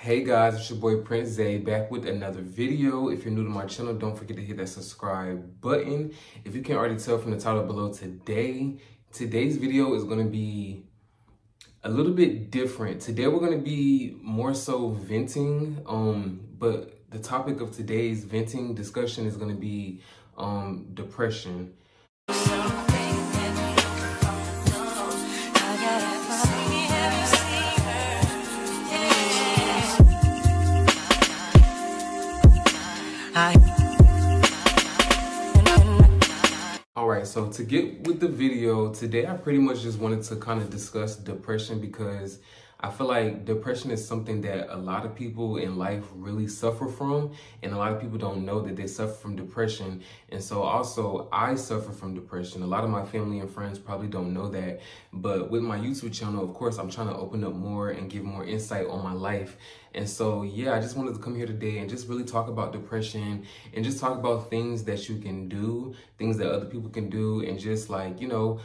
Hey guys, it's your boy Prince Zay back with another video. If you're new to my channel, don't forget to hit that subscribe button. If you can't already tell from the title below, today's video is going to be a little bit different. Today we're going to be more so venting, but the topic of today's venting discussion is going to be depression. Alright, so to get with the video, today I pretty much just wanted to kind of discuss depression because I feel like depression is something that a lot of people in life really suffer from, and a lot of people don't know that they suffer from depression. And so also I suffer from depression. A lot of my family and friends probably don't know that, but with my YouTube channel, of course, I'm trying to open up more and give more insight on my life. And so, yeah, I just wanted to come here today and just really talk about depression and just talk about things that you can do, things that other people can do, and just like, you know,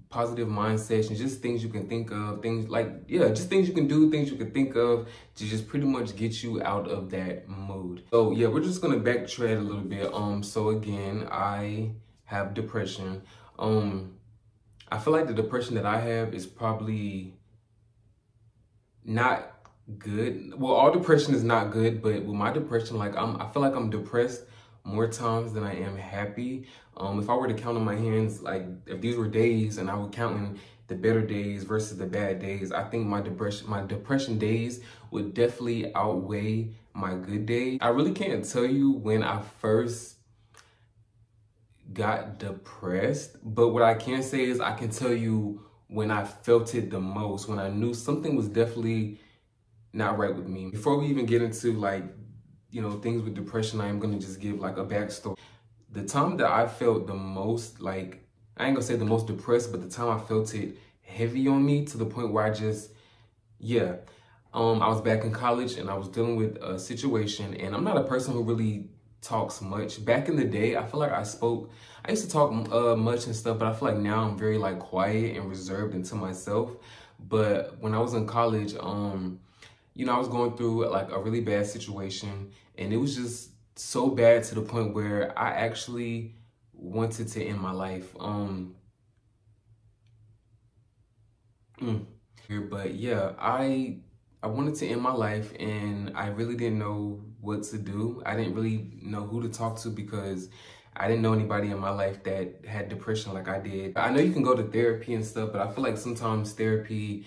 positive mindsets and just things you can think of, things like, yeah, just things you can do, things you can think of to just pretty much get you out of that mood. So yeah, we're just gonna backtrack a little bit. So again, I have depression. I feel like the depression that I have is probably not good. Well, all depression is not good, but with my depression, like I feel like I'm depressed more times than I am happy. If I were to count on my hands, like if these were days and I were counting the better days versus the bad days, I think my depression days would definitely outweigh my good days. I really can't tell you when I first got depressed, but what I can say is I can tell you when I felt it the most, when I knew something was definitely not right with me. Before we even get into like, you know, things with depression, I am going to just give like a backstory. The time that I felt the most, like, I ain't gonna say the most depressed, but the time I felt it heavy on me to the point where I just, yeah, I was back in college and I was dealing with a situation, and I'm not a person who really talks much. Back in the day, I feel like I used to talk much and stuff, but I feel like now I'm very like quiet and reserved into myself. But when I was in college, you know, I was going through like a really bad situation, and it was just so bad to the point where I actually wanted to end my life. But yeah, I wanted to end my life, and I really didn't know what to do. I didn't really know who to talk to because I didn't know anybody in my life that had depression like I did. I know you can go to therapy and stuff, but I feel like sometimes therapy,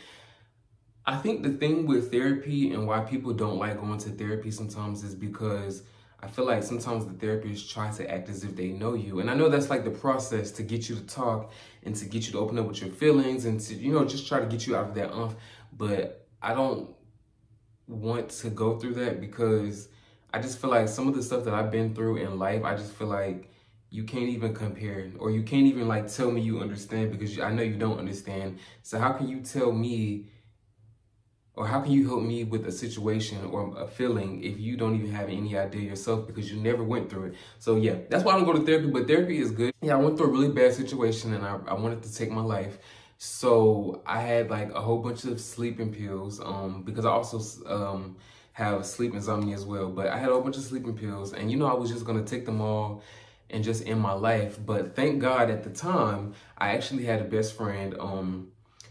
I think the thing with therapy and why people don't like going to therapy sometimes is because I feel like sometimes the therapists try to act as if they know you. And I know that's like the process to get you to talk and to get you to open up with your feelings and to, you know, just try to get you out of that But I don't want to go through that because I just feel like some of the stuff that I've been through in life, I just feel like you can't even compare, or you can't even like tell me you understand, because I know you don't understand. So how can you tell me, or how can you help me with a situation or a feeling if you don't even have any idea yourself because you never went through it? So yeah, that's why I don't go to therapy, but therapy is good. Yeah, I went through a really bad situation and I wanted to take my life. So I had like a whole bunch of sleeping pills because I also have sleep insomnia as well. But I had a whole bunch of sleeping pills, and you know, I was just gonna take them all and just end my life. But thank God at the time, I actually had a best friend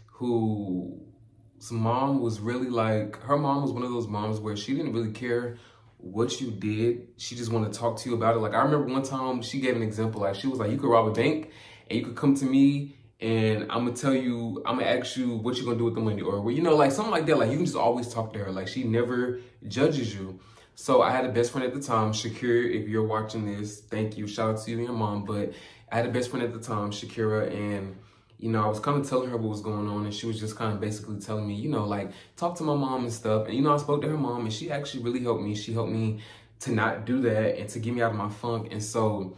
whose mom was really like, her mom was one of those moms where she didn't really care what you did. She just wanted to talk to you about it. Like I remember one time she gave an example, like she was like, you could rob a bank and you could come to me and I'm gonna ask you what you're gonna do with the money, or, you know, like something like that. Like you can just always talk to her. Like she never judges you. So I had a best friend at the time, Shakira, if you're watching this, thank you. Shout out to you and your mom. But I had a best friend at the time, Shakira, and you know, I was kind of telling her what was going on, and she was just kind of basically telling me, you know, like, talk to my mom and stuff. And, you know, I spoke to her mom, and she actually really helped me. She helped me to not do that and to get me out of my funk. And so,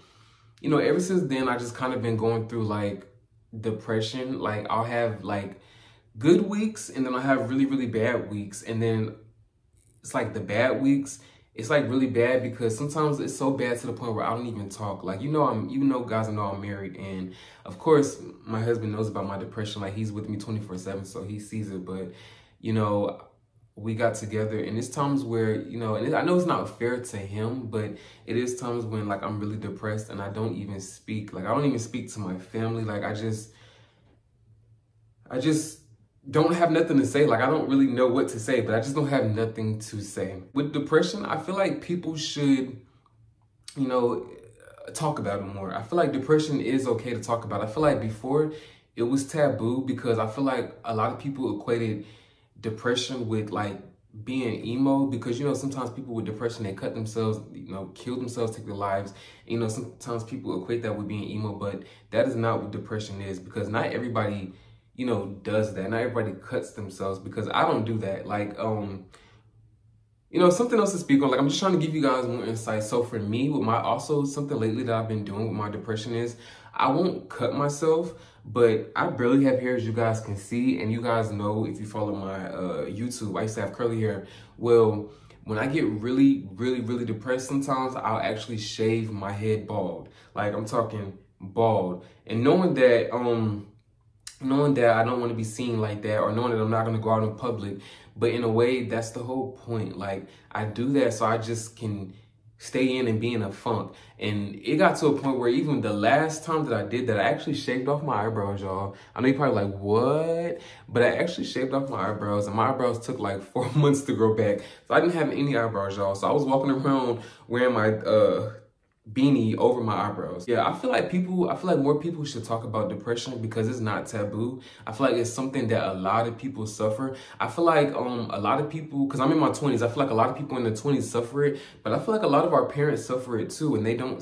you know, ever since then, I just kind of been going through, like, depression. Like, I'll have, like, good weeks, and then I'll have really, really bad weeks. And then it's like the bad weeks, it's like really bad because sometimes it's so bad to the point where I don't even talk. Like, you know, guys, I know I'm married, and of course my husband knows about my depression. Like he's with me 24/7, so he sees it. But you know, we got together, and it's times where, you know, and I know it's not fair to him, but it is times when like I'm really depressed and I don't even speak. Like I don't even speak to my family. Like I just don't have nothing to say. Like I don't really know what to say, but I just don't have nothing to say. With depression, I feel like people should, you know, talk about it more. I feel like depression is okay to talk about. I feel like before it was taboo because I feel like a lot of people equated depression with like being emo, because, you know, sometimes people with depression, they cut themselves, you know, kill themselves, take their lives. You know, sometimes people equate that with being emo, but that is not what depression is, because not everybody, you know, does that. Not everybody cuts themselves, because I don't do that. Like, you know, something else to speak on. Like, I'm just trying to give you guys more insight. So for me, with my, also something lately that I've been doing with my depression is I won't cut myself, but I barely have hair, as you guys can see. And you guys know, if you follow my YouTube, I used to have curly hair. Well, when I get really, really, really depressed, sometimes I'll actually shave my head bald. Like, I'm talking bald. And knowing that I don't want to be seen like that, or knowing that I'm not going to go out in public. But in a way, that's the whole point. Like, I do that so I just can stay in and be in a funk. And it got to a point where even the last time that I did that, I actually shaved off my eyebrows, y'all. I know you're probably like, what? But I actually shaved off my eyebrows, and my eyebrows took like 4 months to grow back. So I didn't have any eyebrows, y'all. So I was walking around wearing my beanie over my eyebrows. Yeah, I feel like more people should talk about depression, because it's not taboo. I feel like it's something that a lot of people suffer. I feel like a lot of people, because I'm in my 20s, I feel like a lot of people in their 20s suffer it, but I feel like a lot of our parents suffer it too, and they don't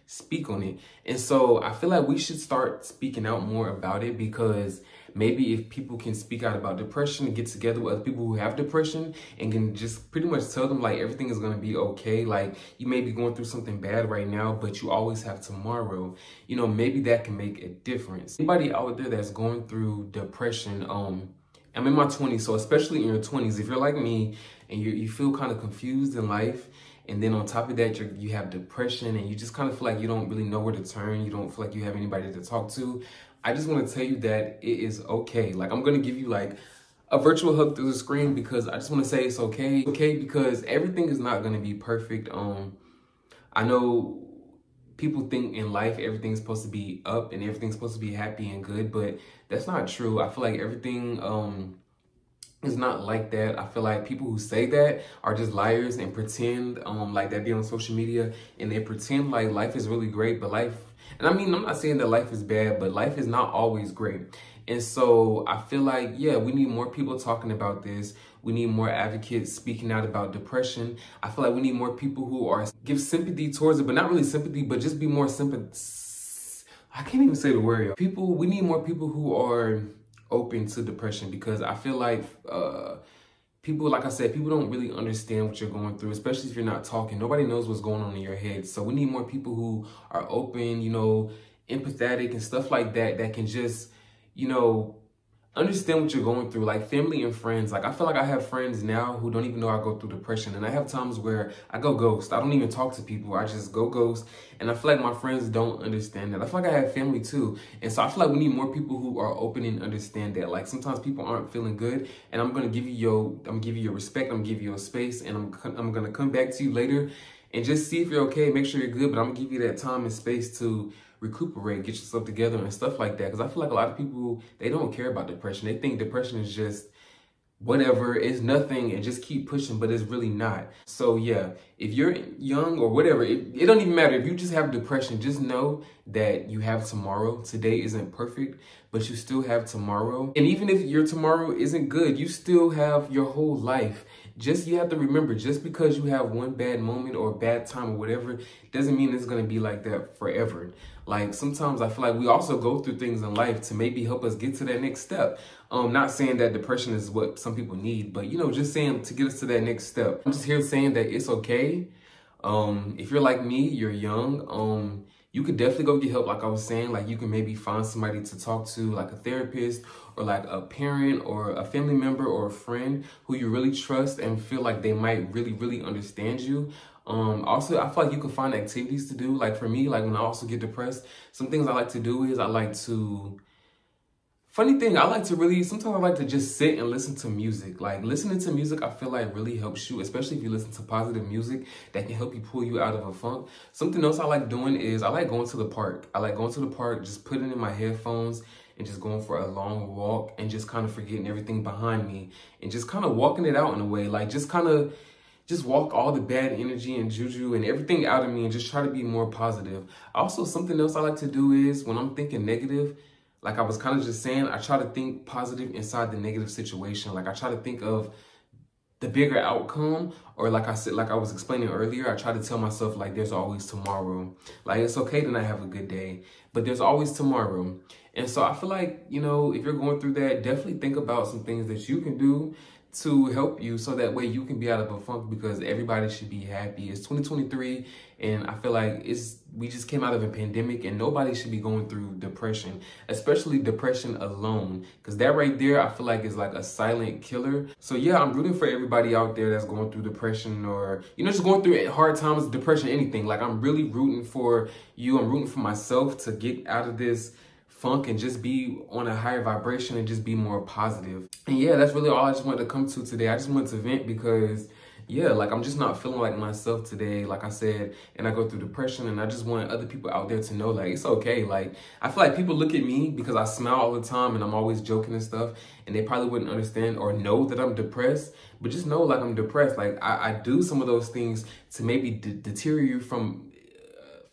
speak on it. And so I feel like we should start speaking out more about it, because maybe if people can speak out about depression and get together with other people who have depression and can just pretty much tell them like everything is going to be okay. Like, you may be going through something bad right now, but you always have tomorrow. You know, maybe that can make a difference. Anybody out there that's going through depression, I'm in my 20s, so especially in your 20s, if you're like me and you feel kind of confused in life, and then on top of that, you have depression and you just kind of feel like you don't really know where to turn, you don't feel like you have anybody to talk to, I just want to tell you that it is okay. Like, I'm going to give you like a virtual hug through the screen, because I just want to say it's okay. Okay, because everything is not going to be perfect. I know people think in life everything's supposed to be up and everything's supposed to be happy and good, but that's not true. I feel like everything is not like that. I feel like people who say that are just liars and pretend like that, be on social media and they pretend like life is really great, but life, and I mean, I'm not saying that life is bad, but life is not always great. And so I feel like, yeah, we need more people talking about this. We need more advocates speaking out about depression. I feel like we need more people who are give sympathy towards it, but not really sympathy, but just be more I can't even say the word. We need more people who are open to depression, because I feel like people, like I said, people don't really understand what you're going through, especially if you're not talking. Nobody knows what's going on in your head. So we need more people who are open, you know, empathetic and stuff like that, that can just, you know, understand what you're going through, like family and friends. Like, I feel like I have friends now who don't even know I go through depression. And I have times where I go ghost. I don't even talk to people. I just go ghost. And I feel like my friends don't understand that. I feel like I have family too. And so I feel like we need more people who are open and understand that. Like, sometimes people aren't feeling good, and I'm going to give you your respect. I'm going to give you your space, and I'm going to come back to you later and just see if you're okay, make sure you're good. But I'm going to give you that time and space to recuperate, get yourself together and stuff like that. Because I feel like a lot of people, they don't care about depression. They think depression is just whatever, it's nothing, and just keep pushing, but it's really not. So yeah, if you're young or whatever, it don't even matter. If you just have depression, just know that you have tomorrow. Today isn't perfect, but you still have tomorrow. And even if your tomorrow isn't good, you still have your whole life. You have to remember, just because you have one bad moment or a bad time or whatever, doesn't mean it's going to be like that forever. Like, sometimes I feel like we also go through things in life to maybe help us get to that next step. Not saying that depression is what some people need, but, you know, just saying to get us to that next step. I'm just here saying that it's okay. If you're like me, you're young, you could definitely go get help. Like I was saying, like, you can maybe find somebody to talk to, like a therapist or like a parent or a family member or a friend who you really trust and feel like they might really, really understand you. Also, I feel like you can find activities to do. Like, for me, like, when I also get depressed, some things I like to do is I like to Funny thing, sometimes I like to just sit and listen to music. Like, listening to music, I feel like really helps you, especially if you listen to positive music that can help you pull you out of a funk. Something else I like doing is I like going to the park. I like going to the park, just putting in my headphones and just going for a long walk and just kind of forgetting everything behind me and just kind of walking it out in a way. Like, just walk all the bad energy and juju and everything out of me and just try to be more positive. Also, something else I like to do is when I'm thinking negative, like I was kind of just saying, I try to think positive inside the negative situation. Like, I try to think of the bigger outcome, or like I said, like I was explaining earlier, I try to tell myself like there's always tomorrow. Like, it's okay to not have a good day, but there's always tomorrow. And so I feel like, you know, if you're going through that, definitely think about some things that you can do to help you so that way you can be out of a funk, because everybody should be happy. It's 2023 and I feel like we just came out of a pandemic and nobody should be going through depression, especially depression alone, because that right there I feel like is like a silent killer. So yeah, I'm rooting for everybody out there that's going through depression, or, you know, just going through hard times, depression, anything. Like, I'm really rooting for you. I'm rooting for myself to get out of this funk and just be on a higher vibration and just be more positive. And yeah, that's really all I just wanted to come to today. I just wanted to vent because, yeah, like, I'm just not feeling like myself today, like I said, and I go through depression, and I just want other people out there to know, like, it's okay. Like, I feel like people look at me because I smile all the time and I'm always joking and stuff, and they probably wouldn't understand or know that I'm depressed, but just know, like, I'm depressed. Like, I do some of those things to maybe deter you from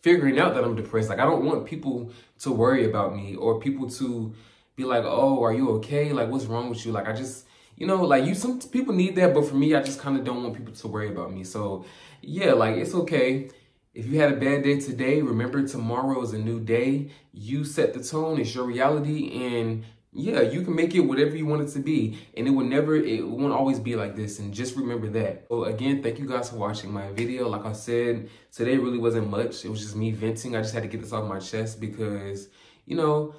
figuring out that I'm depressed. Like, I don't want people to worry about me or people to be like, oh, are you okay? Like, what's wrong with you? Like, I just, you know, like, some people need that, but for me, I just kind of don't want people to worry about me. So yeah, like, it's okay. If you had a bad day today, remember tomorrow is a new day. You set the tone, it's your reality, and yeah, you can make it whatever you want it to be, and it won't always be like this, and just remember that. So again, thank you guys for watching my video. Like I said, today really wasn't much. It was just me venting. I just had to get this off my chest because, you know,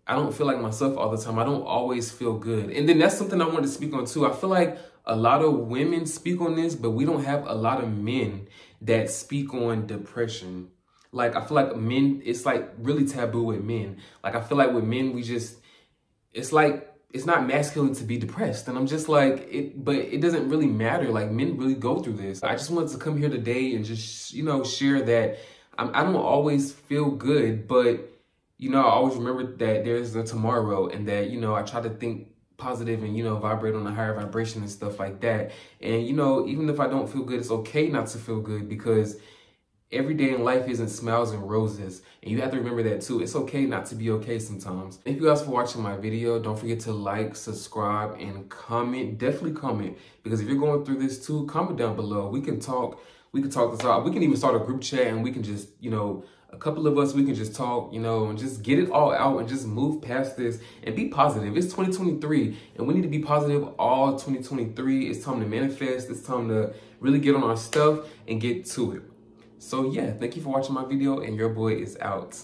I don't feel like myself all the time. I don't always feel good. And then that's something I wanted to speak on too. I feel like a lot of women speak on this, but we don't have a lot of men that speak on depression. Like, I feel like men, it's like really taboo with men. Like, I feel like with men, it's like, it's not masculine to be depressed. And I'm just like, but it doesn't really matter. Like, men really go through this. I just wanted to come here today and just, you know, share that I don't always feel good, but, you know, I always remember that there's a tomorrow, and that, you know, I try to think positive and, you know, vibrate on a higher vibration and stuff like that. And, you know, even if I don't feel good, it's okay not to feel good, because every day in life isn't smiles and roses, and you have to remember that too. It's okay not to be okay sometimes. Thank you guys for watching my video. Don't forget to like, subscribe, and comment. Definitely comment, because if you're going through this too, comment down below. We can talk this out. We can even start a group chat, and we can just, you know, a couple of us, we can just talk, you know, and just get it all out and just move past this and be positive. It's 2023 and we need to be positive all 2023. It's time to manifest. It's time to really get on our stuff and get to it. So yeah, thank you for watching my video, and your boy is out.